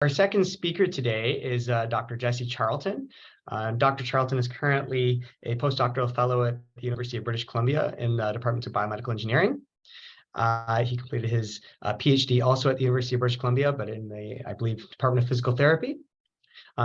Our second speaker today is Dr. Jesse Charlton. Dr. Charlton is currently a postdoctoral fellow at the University of British Columbia in the Department of Biomedical Engineering. He completed his PhD also at the University of British Columbia, but in the, I believe, Department of Physical Therapy.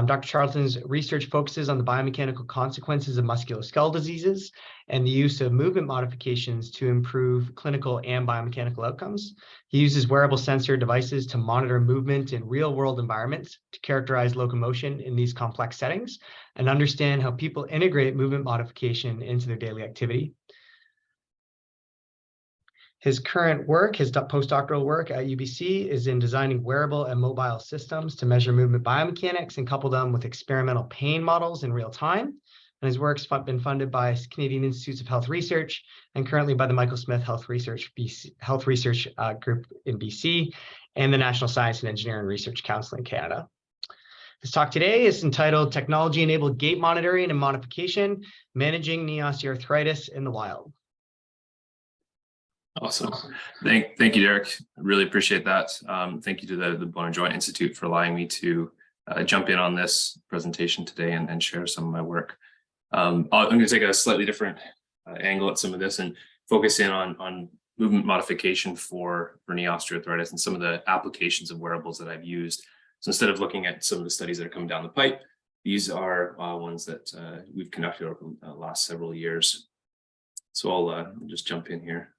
Dr. Charlton's research focuses on the biomechanical consequences of musculoskeletal diseases and the use of movement modifications to improve clinical and biomechanical outcomes. He uses wearable sensor devices to monitor movement in real-world environments to characterize locomotion in these complex settings and understand how people integrate movement modification into their daily activity. His current work, his postdoctoral work at UBC, is in designing wearable and mobile systems to measure movement biomechanics and couple them with experimental pain models in real time. And his work's been funded by Canadian Institutes of Health Research and currently by the Michael Smith Health Research Group in BC and the National Science and Engineering Research Council in Canada. His talk today is entitled Technology-Enabled Gait Monitoring and Modification, Managing Knee Osteoarthritis in the Wild. Awesome. Thank you, Derek. I really appreciate that. Thank you to the Bone and Joint Institute for allowing me to jump in on this presentation today and share some of my work. I'm going to take a slightly different angle at some of this and focus in on movement modification for knee osteoarthritis and some of the applications of wearables that I've used. So instead of looking at some of the studies that are coming down the pipe, these are ones that we've conducted over the last several years. So I'll just jump in here.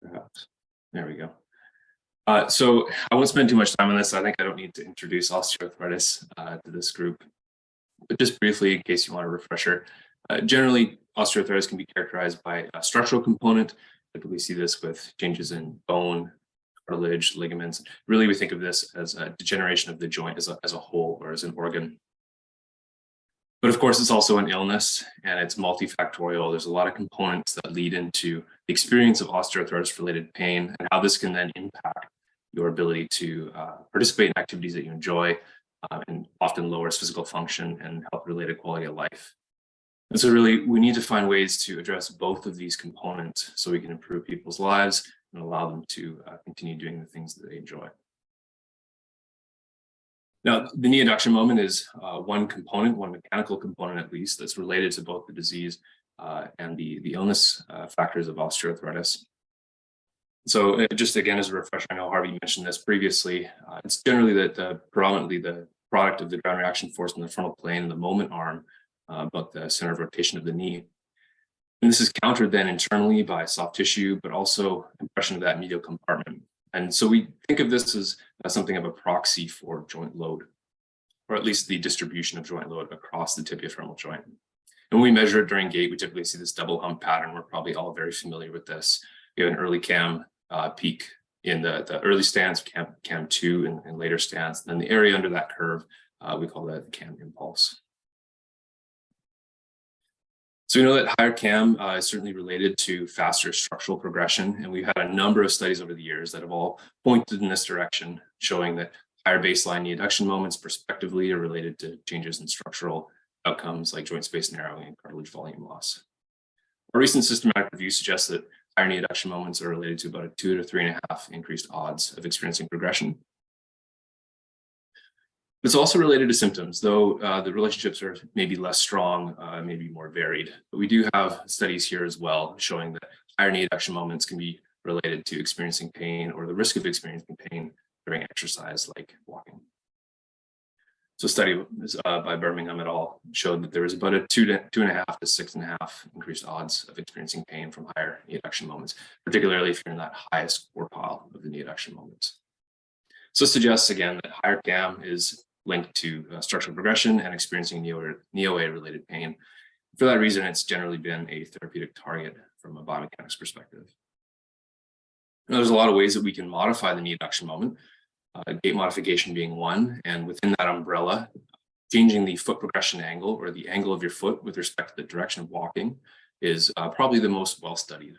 Perhaps. There we go. So I won't spend too much time on this. I think I don't need to introduce osteoarthritis to this group, but just briefly, in case you want a refresher, generally osteoarthritis can be characterized by a structural component. Typically see this with changes in bone, cartilage, ligaments. Really, we think of this as a degeneration of the joint as a whole or as an organ. But of course, it's also an illness and it's multifactorial. There's a lot of components that lead into the experience of osteoarthritis-related pain and how this can then impact your ability to participate in activities that you enjoy and often lowers physical function and health-related quality of life. And so really, we need to find ways to address both of these components so we can improve people's lives and allow them to continue doing the things that they enjoy. Now, the knee adduction moment is one component, one mechanical component at least, that's related to both the disease and the illness factors of osteoarthritis. So just again, as a refresher, I know Harvey mentioned this previously, it's generally predominantly the product of the ground reaction force in the frontal plane and the moment arm about the center of rotation of the knee. And this is countered then internally by soft tissue, but also compression of that medial compartment. And so we think of this as something of a proxy for joint load, or at least the distribution of joint load across the tibiofemoral joint. And when we measure it during gait, we typically see this double hump pattern. We're probably all very familiar with this. We have an early cam peak in the early stance, cam 2 and later stance. And then the area under that curve, we call that the cam impulse. So we know that higher cam is certainly related to faster structural progression, and we've had a number of studies over the years that have all pointed in this direction, showing that higher baseline knee adduction moments prospectively are related to changes in structural outcomes like joint space narrowing and cartilage volume loss. A recent systematic review suggests that higher knee adduction moments are related to about a 2 to 3.5 increased odds of experiencing progression. It's also related to symptoms, though the relationships are maybe less strong, maybe more varied. But we do have studies here as well showing that higher knee adduction moments can be related to experiencing pain or the risk of experiencing pain during exercise like walking. So a study by Birmingham et al. Showed that there was about a 2.5 to 6.5 increased odds of experiencing pain from higher knee adduction moments, particularly if you're in that highest quartile of the knee adduction moments. So this suggests again that higher cam is linked to structural progression and experiencing knee OA-related pain. For that reason, it's generally been a therapeutic target from a biomechanics perspective. Now, there's a lot of ways that we can modify the knee adduction moment, gait modification being one, and within that umbrella, changing the foot progression angle or the angle of your foot with respect to the direction of walking is probably the most well-studied.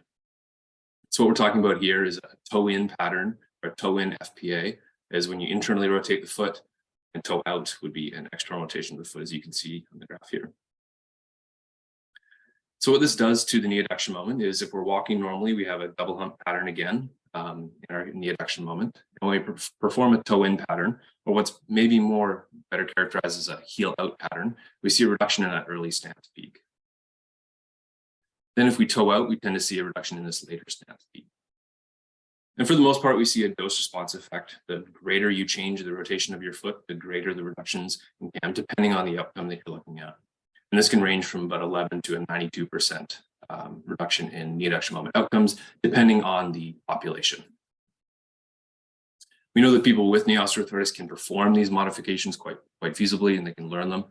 So what we're talking about here is a toe-in pattern or toe-in FPA, is when you internally rotate the foot, and toe out would be an external rotation of the foot, as you can see on the graph here. So what this does to the knee adduction moment is if we're walking normally, we have a double hump pattern again. in our knee adduction moment. And when we perform a toe in pattern, or what's maybe better characterized as a heel out pattern, we see a reduction in that early stance peak. Then if we toe out, we tend to see a reduction in this later stance peak. And for the most part, we see a dose response effect. The greater you change the rotation of your foot, the greater the reductions in CAM, depending on the outcome that you're looking at. And this can range from about 11 to a 92% reduction in knee adduction moment outcomes, depending on the population. We know that people with knee osteoarthritis can perform these modifications quite feasibly, and they can learn them.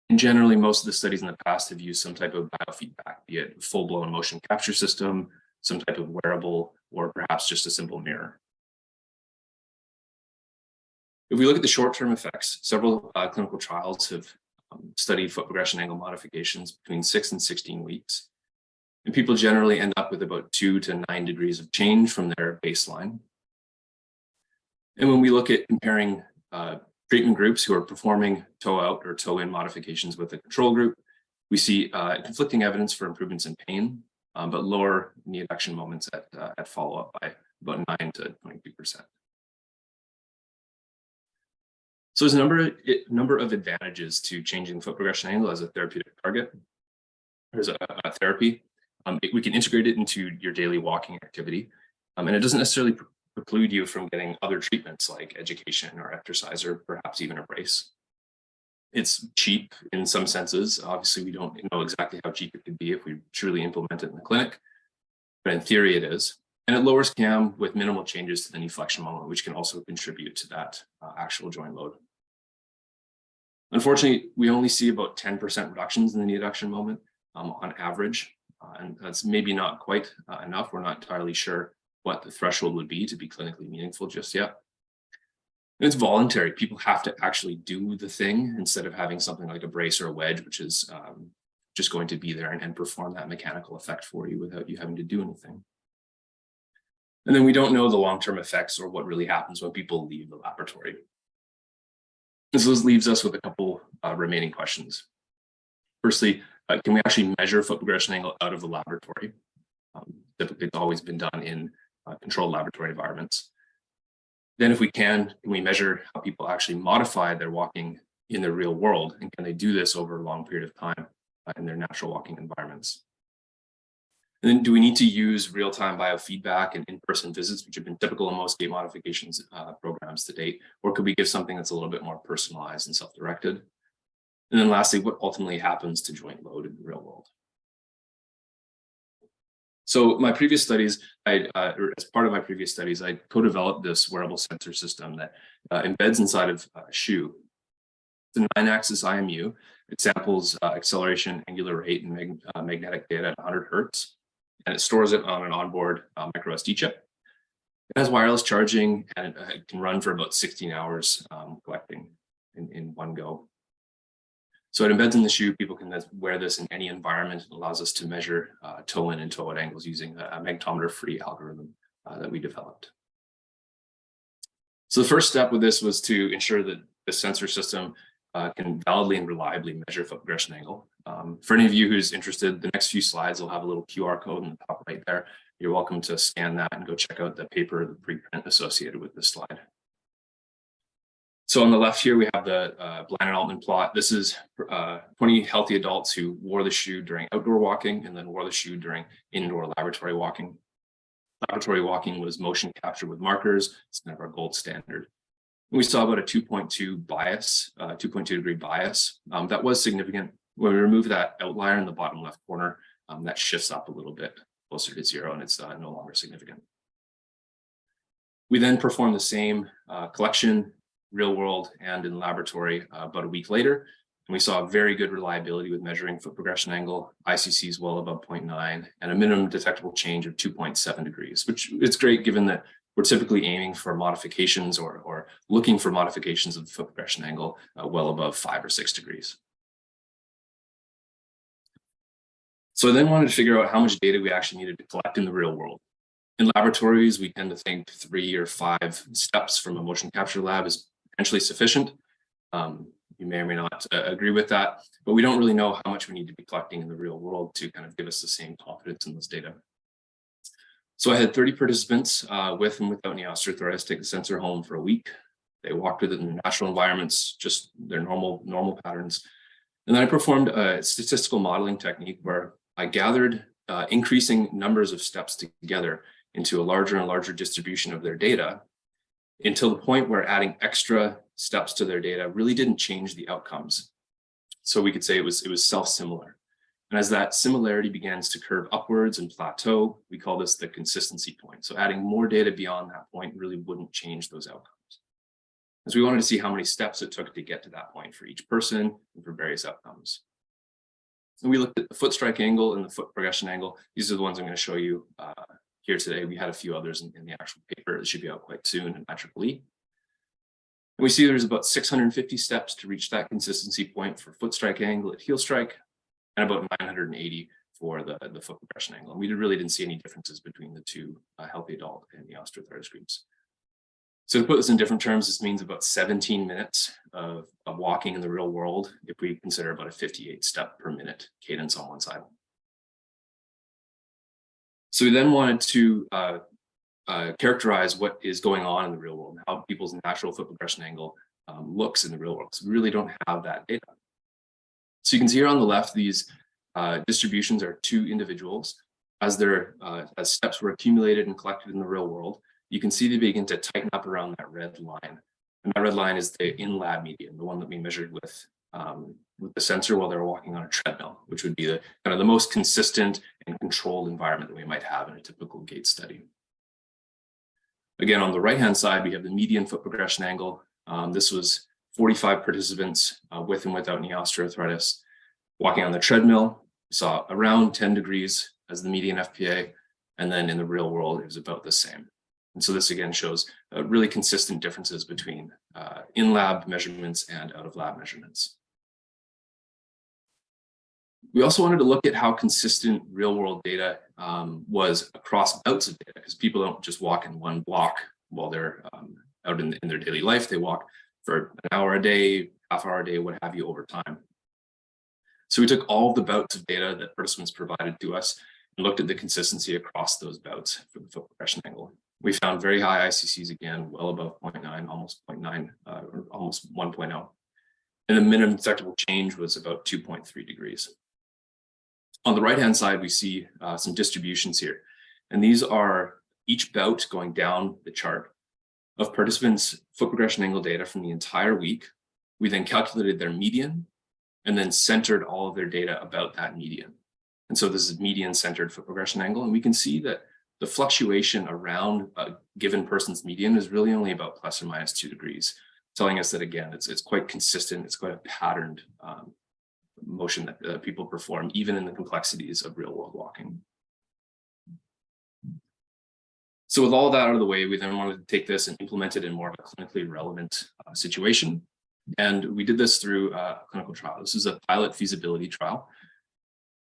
And generally, most of the studies in the past have used some type of biofeedback, be it a full-blown motion capture system, some type of wearable, or perhaps just a simple mirror. If we look at the short-term effects, several clinical trials have studied foot progression angle modifications between 6 and 16 weeks. And people generally end up with about 2 to 9 degrees of change from their baseline. And when we look at comparing treatment groups who are performing toe out or toe in modifications with a control group, we see conflicting evidence for improvements in pain, but lower knee adduction moments at follow-up by about 9 to 22%. So there's a number of advantages to changing foot progression angle as a therapeutic target. There's a therapy. We can integrate it into your daily walking activity, and it doesn't necessarily preclude you from getting other treatments like education or exercise or perhaps even a brace. It's cheap in some senses. Obviously, we don't know exactly how cheap it could be if we truly implement it in the clinic, but in theory it is. And it lowers CAM with minimal changes to the knee flexion moment, which can also contribute to that actual joint load. Unfortunately, we only see about 10% reductions in the knee adduction moment on average, and that's maybe not quite enough. We're not entirely sure what the threshold would be to be clinically meaningful just yet. And it's voluntary. People have to actually do the thing instead of having something like a brace or a wedge, which is just going to be there and perform that mechanical effect for you without you having to do anything. And then we don't know the long-term effects or what really happens when people leave the laboratory. And so this leaves us with a couple remaining questions. Firstly, can we actually measure foot progression angle out of the laboratory? Typically, it's always been done in controlled laboratory environments. Then if we can we measure how people actually modify their walking in the real world? And can they do this over a long period of time in their natural walking environments? And then do we need to use real-time biofeedback and in-person visits, which have been typical in most gait modifications programs to date? Or could we give something that's a little bit more personalized and self-directed? And then lastly, what ultimately happens to joint load in the real world? So my previous studies, as part of my previous studies, I co-developed this wearable sensor system that embeds inside of a shoe. It's a 9-axis IMU. It samples acceleration, angular rate, and magnetic data at 100 hertz. And it stores it on an onboard micro SD chip. It has wireless charging, and it can run for about 16 hours collecting in one go. So it embeds in the shoe. People can wear this in any environment. It allows us to measure toe in and toe out angles using a magnetometer-free algorithm that we developed. So the first step with this was to ensure that the sensor system can validly and reliably measure foot progression angle. For any of you who's interested, the next few slides will have a little QR code in the top right there. You're welcome to scan that and go check out the paper, the preprint associated with this slide. So on the left here, we have the Bland and Altman plot. This is 20 healthy adults who wore the shoe during outdoor walking and then wore the shoe during indoor laboratory walking. Laboratory walking was motion captured with markers. It's kind of our gold standard. And we saw about a 2.2 bias, 2.2 degree bias. That was significant. When we remove that outlier in the bottom left corner, that shifts up a little bit closer to 0, and it's no longer significant. We then performed the same collection, real world and in laboratory about a week later, and we saw very good reliability with measuring foot progression angle, ICCs well above 0.9, and a minimum detectable change of 2.7 degrees, which is great given that we're typically aiming for modifications or looking for modifications of the foot progression angle well above 5 or 6 degrees. So I then wanted to figure out how much data we actually needed to collect in the real world. In laboratories, we tend to think 3 or 5 steps from a motion capture lab is potentially sufficient. You may or may not agree with that, but we don't really know how much we need to be collecting in the real world to kind of give us the same confidence in this data. So I had 30 participants with and without knee osteoarthritis take the sensor home for a week. They walked with it in natural environments, just their normal patterns. And then I performed a statistical modeling technique where I gathered increasing numbers of steps together into a larger and larger distribution of their data until the point where adding extra steps to their data really didn't change the outcomes. So we could say it was self-similar. And as that similarity begins to curve upwards and plateau, we call this the consistency point. So adding more data beyond that point really wouldn't change those outcomes. As we wanted to see how many steps it took to get to that point for each person and for various outcomes. And we looked at the foot strike angle and the foot progression angle. These are the ones I'm going to show you here today. We had a few others in the actual paper. It should be out quite soon in IEEE. And we see there's about 650 steps to reach that consistency point for foot strike angle at heel strike, and about 980 for the foot progression angle. And we really didn't see any differences between the two healthy adult and the osteoarthritis groups. So to put this in different terms, this means about 17 minutes of walking in the real world if we consider about a 58 step per minute cadence on one side. So we then wanted to characterize what is going on in the real world, how people's natural foot progression angle looks in the real world. So we really don't have that data. So you can see here on the left, these distributions are two individuals. As steps were accumulated and collected in the real world, you can see they begin to tighten up around that red line. And that red line is the in-lab median, the one that we measured with the sensor while they were walking on a treadmill, which would be the kind of the most consistent and controlled environment that we might have in a typical gait study. Again, on the right-hand side, we have the median foot progression angle. This was 45 participants with and without knee osteoarthritis walking on the treadmill. We saw around 10 degrees as the median FPA, and then in the real world, it was about the same. And so this again shows really consistent differences between in-lab measurements and out-of-lab measurements. We also wanted to look at how consistent real-world data was across bouts of data, because people don't just walk in one block while they're out in their daily life. They walk for an hour a day, half hour a day, what have you, over time. So we took all of the bouts of data that participants provided to us and looked at the consistency across those bouts for the foot progression angle. We found very high ICCs again, well above 0.9, almost 0.9, or almost 1.0. And the minimum detectable change was about 2.3 degrees. On the right-hand side, we see some distributions here. And these are each bout going down the chart of participants' foot progression angle data from the entire week. We then calculated their median and then centered all of their data about that median. And so this is median-centered foot progression angle. And we can see that the fluctuation around a given person's median is really only about plus or minus 2 degrees, telling us that, again, it's quite consistent. It's quite a patterned motion that people perform, even in the complexities of real-world walking. So with all that out of the way, we then wanted to take this and implement it in more of a clinically relevant situation. And we did this through a clinical trial. This is a pilot feasibility trial.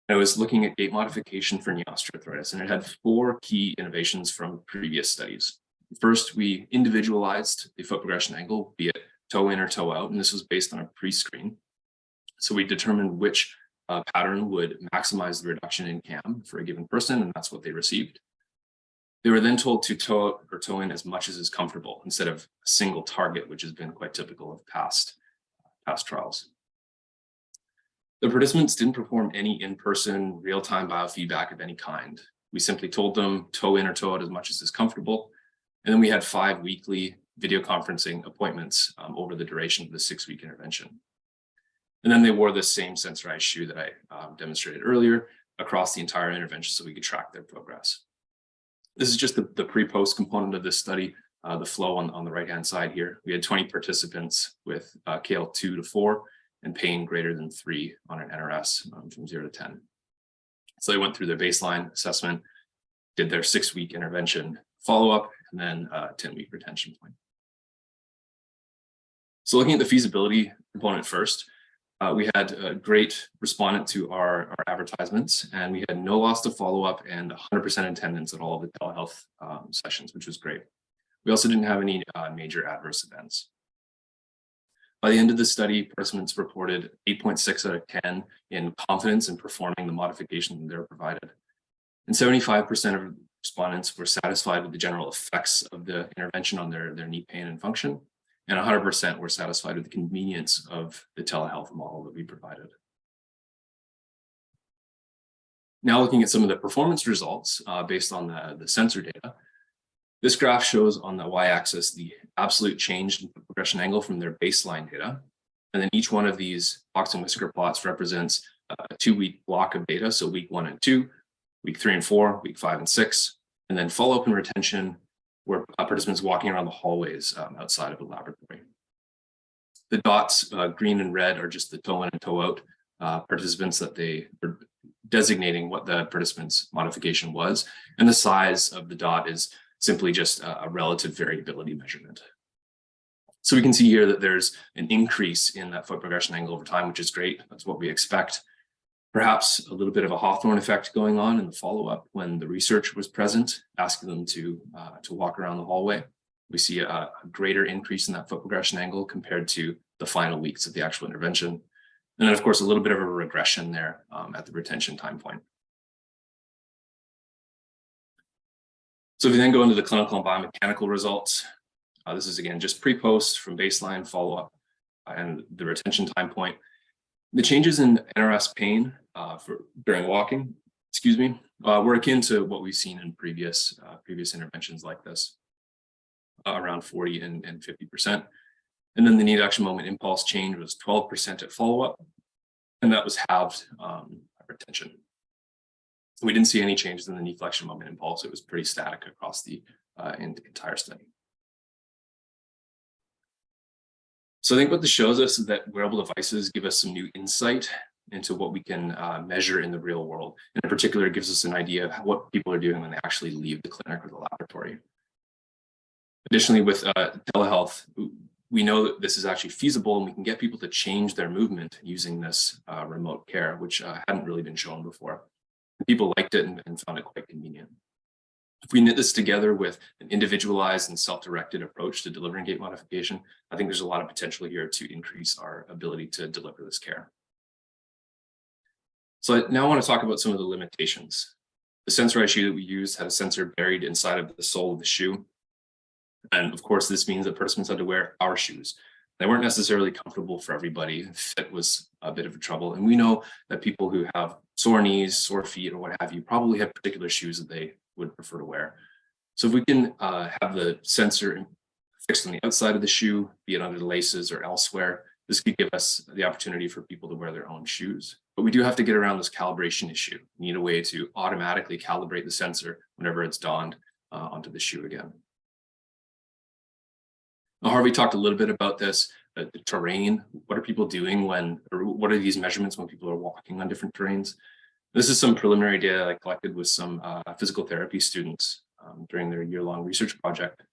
I was looking at gait modification for knee osteoarthritis, and it had 4 key innovations from previous studies. First, we individualized the foot progression angle, be it toe in or toe out, and this was based on a pre-screen. So we determined which pattern would maximize the reduction in CAM for a given person, and that's what they received. They were then told to toe out or toe in as much as is comfortable instead of a single target, which has been quite typical of past trials. The participants didn't perform any in-person real-time biofeedback of any kind. We simply told them toe in or toe out as much as is comfortable. And then we had 5 weekly video conferencing appointments over the duration of the 6-week intervention. And then they wore the same sensorized shoe that I demonstrated earlier across the entire intervention so we could track their progress. This is just the pre-post component of this study, the flow on the right-hand side here. We had 20 participants with KL 2 to 4 and pain greater than 3 on an NRS from 0 to 10. So they went through their baseline assessment, did their 6-week intervention follow-up, and then a 10-week retention point. So looking at the feasibility component first, we had a great respondent to our advertisements, and we had no loss to follow-up and 100% attendance at all of the telehealth sessions, which was great. We also didn't have any major adverse events. By the end of the study, participants reported 8.6 out of 10 in confidence in performing the modification that they were provided. And 75% of respondents were satisfied with the general effects of the intervention on their knee pain and function, and 100% were satisfied with the convenience of the telehealth model that we provided. Now looking at some of the performance results based on the sensor data, this graph shows on the y-axis the absolute change in the progression angle from their baseline data. And then each one of these box and whisker plots represents a 2-week block of data. So week 1 and 2, week 3 and 4, week 5 and 6, and then follow-up and retention where participants walking around the hallways outside of a laboratory. The dots, green and red, are just the toe in and toe out participants that they are designating what the participant's modification was. And the size of the dot is simply just a relative variability measurement. So we can see here that there's an increase in that foot progression angle over time, which is great. That's what we expect. Perhaps a little bit of a Hawthorne effect going on in the follow-up when the research was present, asking them to walk around the hallway. We see a greater increase in that foot progression angle compared to the final weeks of the actual intervention. And then, of course, a little bit of a regression there at the retention time point. So if you then go into the clinical and biomechanical results, this is again just pre-post from baseline follow-up and the retention time point. The changes in NRS pain during walking, were akin to what we've seen in previous interventions like this, around 40 and 50%. And then the knee adduction moment impulse change was 12% at follow-up, and that was halved at retention. We didn't see any changes in the knee flexion moment impulse. It was pretty static across the entire study. So I think what this shows us is that wearable devices give us some new insight into what we can measure in the real world. And in particular, it gives us an idea of what people are doing when they actually leave the clinic or the laboratory. Additionally, with telehealth, we know that this is actually feasible and we can get people to change their movement using this remote care, which hadn't really been shown before. People liked it and found it quite convenient. If we knit this together with an individualized and self-directed approach to delivering gait modification, I think there's a lot of potential here to increase our ability to deliver this care. So now I want to talk about some of the limitations. The sensorized shoe that we used had a sensor buried inside of the sole of the shoe. And of course, this means that participants had to wear our shoes. They weren't necessarily comfortable for everybody. Fit was a bit of a trouble. And we know that people who have sore knees, sore feet, or what have you, probably have particular shoes that they would prefer to wear. So if we can have the sensor fixed on the outside of the shoe, be it under the laces or elsewhere, this could give us the opportunity for people to wear their own shoes. But we do have to get around this calibration issue. We need a way to automatically calibrate the sensor whenever it's donned onto the shoe again. Now, Harvey talked a little bit about this, the terrain. What are people doing or what are these measurements when people are walking on different terrains? This is some preliminary data I collected with some physical therapy students during their year-long research project.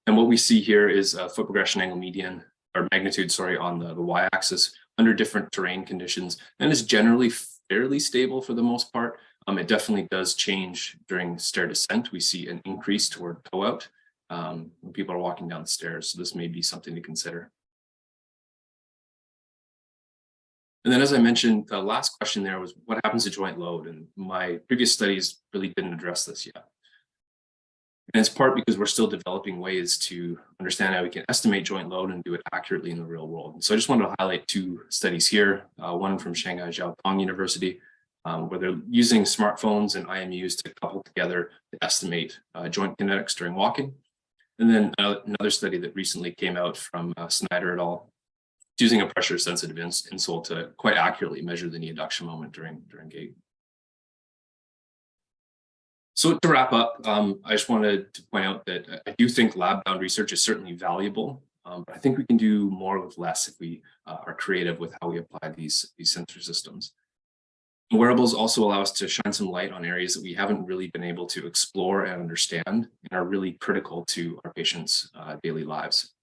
And what we see here is a foot progression angle median, or magnitude, sorry, on the y-axis under different terrain conditions, and is generally fairly stable for the most part. It definitely does change during stair descent. We see an increase toward toe-out when people are walking down the stairs. So this may be something to consider. And then, as I mentioned, the last question there was what happens to joint load? And my previous studies really didn't address this yet. And it's part because we're still developing ways to understand how we can estimate joint load and do it accurately in the real world. And so I just wanted to highlight 2 studies here, one from Shanghai Jiao Tong University, where they're using smartphones and IMUs to couple together to estimate joint kinetics during walking. And then another study that recently came out from Snyder et al. Using a pressure-sensitive insole to quite accurately measure the knee adduction moment during gait. So to wrap up, I just wanted to point out that I do think lab-bound research is certainly valuable, but I think we can do more with less if we are creative with how we apply these sensor systems. Wearables also allow us to shine some light on areas that we haven't really been able to explore and understand and are really critical to our patients' daily lives.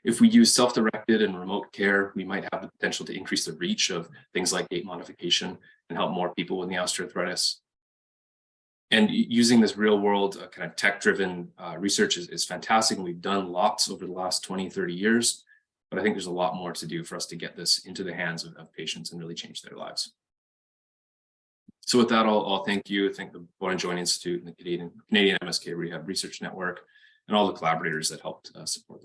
If we use self-directed and remote care, we might have the potential to increase the reach of things like gait modification and help more people with knee osteoarthritis. And using this real-world kind of tech-driven research is fantastic, and we've done lots over the last 20, 30 years, but I think there's a lot more to do for us to get this into the hands of patients and really change their lives. So with that, I'll thank you, thank the Bone and Joint Institute and the Canadian MSK Rehab Research Network, and all the collaborators that helped support